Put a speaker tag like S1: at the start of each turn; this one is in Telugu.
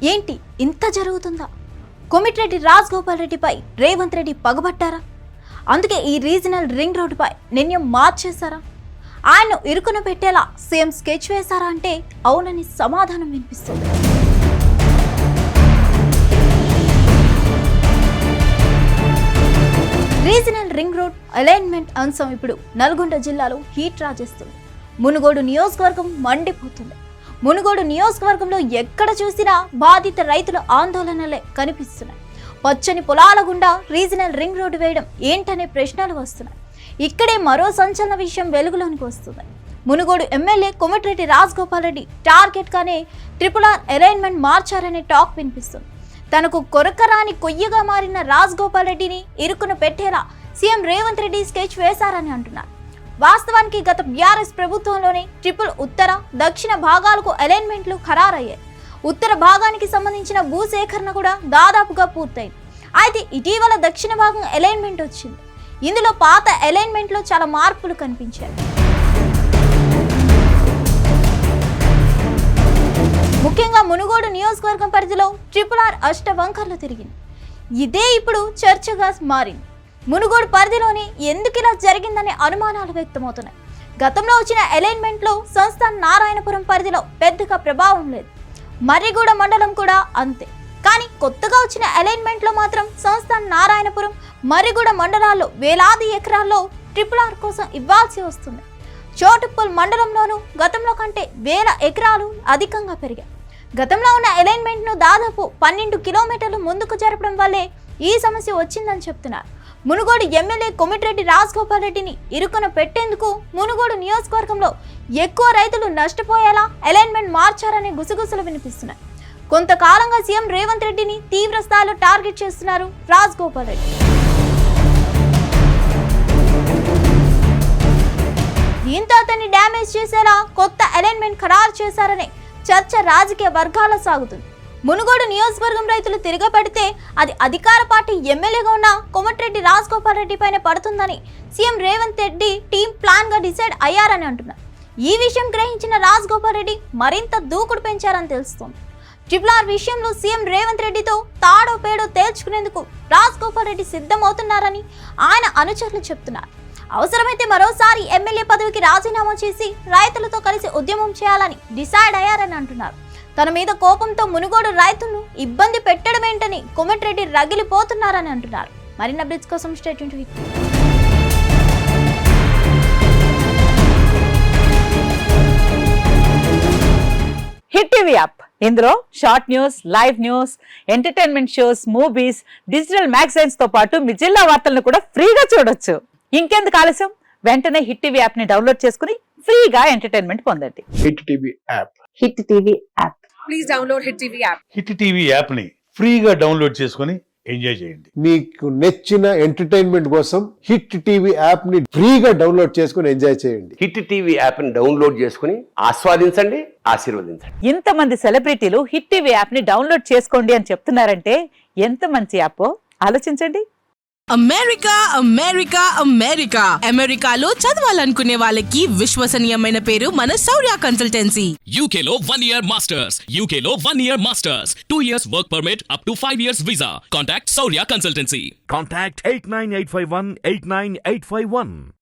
S1: ఏంటి ఇంత జరుగుతుందా? కోమటిరెడ్డి రాజగోపాల్ రెడ్డిపై రేవంత్ రెడ్డి పగబట్టారా? అందుకే ఈ రీజనల్ రింగ్ రోడ్డుపై నిర్ణయం మార్చేశారా? ఆయన్ను ఇరుకున పెట్టేలా సీఎం స్కెచ్ వేశారా అంటే అవునని సమాధానం వినిపిస్తుంది. రీజనల్ రింగ్ రోడ్ అలైన్మెంట్ అంశం ఇప్పుడు నల్గొండ జిల్లాలో హీట్ రాజేస్తుంది. మునుగోడు నియోజకవర్గం మండిపోతుంది. మునుగోడు నియోజకవర్గంలో ఎక్కడ చూసినా బాధిత రైతుల ఆందోళనలే కనిపిస్తున్నాయి. పచ్చని పొలాల గుండా రీజనల్ రింగ్ రోడ్డు వేయడం ఏంటనే ప్రశ్నలు వస్తున్నాయి. ఇక్కడే మరో సంచలన విషయం వెలుగులోనికి వస్తుంది. మునుగోడు ఎమ్మెల్యే కోమటిరెడ్డి రాజగోపాల్ రెడ్డి టార్గెట్ గానే RRR అలైన్మెంట్ మార్చారనే టాక్ వినిపిస్తుంది. తనకు కొరకరాని కొయ్యగా మారిన రాజగోపాల్ రెడ్డిని ఇరుకున పెట్టేలా సీఎం రేవంత్ రెడ్డి స్కెచ్ వేశారని అంటున్నారు. వాస్తవానికి గత BRS ప్రభుత్వంలోనే ట్రిపుల్ ఉత్తర దక్షిణ భాగాలకు అలైన్మెంట్లు ఖరారయ్యాయి. ఉత్తర భాగానికి సంబంధించిన భూసేకరణ కూడా దాదాపుగా పూర్తయింది. అయితే ఇటీవల దక్షిణ భాగం అలైన్మెంట్ వచ్చింది. ఇందులో పాత అలైన్మెంట్లో చాలా మార్పులు కనిపించాయి. ముఖ్యంగా మునుగోడు నియోజకవర్గం పరిధిలో RRR అష్టవంకర్లు తిరిగింది. ఇదే ఇప్పుడు చర్చగా మారింది. మునుగోడు పరిధిలోనే ఎందుకు ఇలా జరిగిందనే అనుమానాలు వ్యక్తమవుతున్నాయి. గతంలో వచ్చిన అలైన్మెంట్లో సంస్థాన్ నారాయణపురం పరిధిలో పెద్దగా ప్రభావం లేదు. మర్రిగూడ మండలం కూడా అంతే. కానీ కొత్తగా వచ్చిన అలైన్మెంట్లో మాత్రం సంస్థాన్ నారాయణపురం, మర్రిగూడ మండలాల్లో వేలాది ఎకరాల్లో RRR కోసం ఇవ్వాల్సి వస్తుంది. చోటుప్పల్ మండలంలోనూ గతంలో కంటే 1000 ఎకరాలు అధికంగా పెరిగాయి. గతంలో ఉన్న అలైన్మెంట్ను దాదాపు 12 కిలోమీటర్లు ముందుకు జరపడం వల్లే ఈ సమస్య వచ్చిందని చెప్తున్నారు. మునుగోడు ఎమ్మెల్యే కోమటిరెడ్డి రాజగోపాల్ రెడ్డిని ఇరుకున పెట్టేందుకు మునుగోడు నియోజకవర్గంలో ఎక్కువ రైతులు నష్టపోయేలా అలైన్మెంట్ మార్చారనే గుసగుసలు వినిపిస్తున్నాయి. కొంతకాలంగా సీఎం రేవంత్ రెడ్డిని తీవ్ర స్థాయిలో టార్గెట్ చేస్తున్నారు రాజగోపాల్ రెడ్డి. దీంతో అతన్ని డ్యామేజ్ చేసేలా కొత్త అలైన్మెంట్ ఖరారు చేశారనే చర్చ రాజకీయ వర్గాల్లో సాగుతుంది. మునుగోడు నియోజకవర్గం రైతులు తిరగబడితే అది అధికార పార్టీ ఎమ్మెల్యేగా ఉన్న కోమటిరెడ్డి రాజగోపాల్ రెడ్డి పైన పడుతుందని CM Revanth Reddy team plan గా డిసైడ్ అయ్యారని అంటున్నారు. ఈ విషయం గ్రహించిన రాజగోపాల్ రెడ్డి మరింత దూకుడు పెంచారని తెలుస్తోంది. RRR విషయంలో సీఎం రేవంత్ రెడ్డితో తాడో పేడో తేల్చుకునేందుకు రాజగోపాల్ రెడ్డి సిద్ధమవుతున్నారని ఆయన అనుచరులు చెప్తున్నారు. అవసరమైతే మరోసారి ఎమ్మెల్యే పదవికి రాజీనామా చేసి రైతులతో కలిసి ఉద్యమం చేయాలని డిసైడ్ అయ్యారని అంటున్నారు. తన మీద కోపంతో మునుగోడు రైతులను ఇబ్బంది పెట్టడమేంటని కోమటిరెడ్డి రగిలిపోతున్నారని అంటున్నారు. మరిన్ని అప్డేట్స్ కోసం stay tune to
S2: hit TV app. ఇందులో short news, live news, entertainment shows, movies, digital magazines తో పాటు మీ జిల్లా వార్తలను కూడా ఫ్రీగా చూడొచ్చు. ఇంకెందుకు ఆలస్యం, వెంటనే హిట్ టీవీ యాప్ ని డౌన్లోడ్ చేసుకుని ఫ్రీగా ఎంటర్టైన్మెంట్ పొందండి.
S3: Hit TV app.
S2: Hit TV app.
S4: Please download hit TV app.
S5: Hit TV app ని ఫ్రీగా డౌన్లోడ్ చేసుకుని ఎంజాయ్ చేయండి.
S3: మీకు నచ్చిన ఎంటర్టైన్మెంట్ కోసం హిట్ టీవీ యాప్ ని ఫ్రీగా డౌన్లోడ్ చేసుకుని ఎంజాయ్ చేయండి.
S6: హిట్ టీవీ యాప్ ని డౌన్లోడ్ చేసుకుని ఆస్వాదించండి, ఆశీర్వదించండి.
S2: ఇంతమంది సెలబ్రిటీలు హిట్ టీవీ యాప్ ని డౌన్లోడ్ చేసుకోండి అని చెప్తున్నారంటే ఎంత మంచి యాప్ ఆలోచించండి.
S7: అమెరికా అమెరికా అమెరికా అమెరికాలో చదవాలనుకునే వాళ్ళకి విశ్వసనీయమైన పేరు మన శౌర్య కన్సల్టెన్సీ.
S8: UK లో 1 year masters. UK లో 1 year masters. 2 years work permit up to 5 years visa. Contact Saurya Consultancy.
S9: Contact 89851 89851.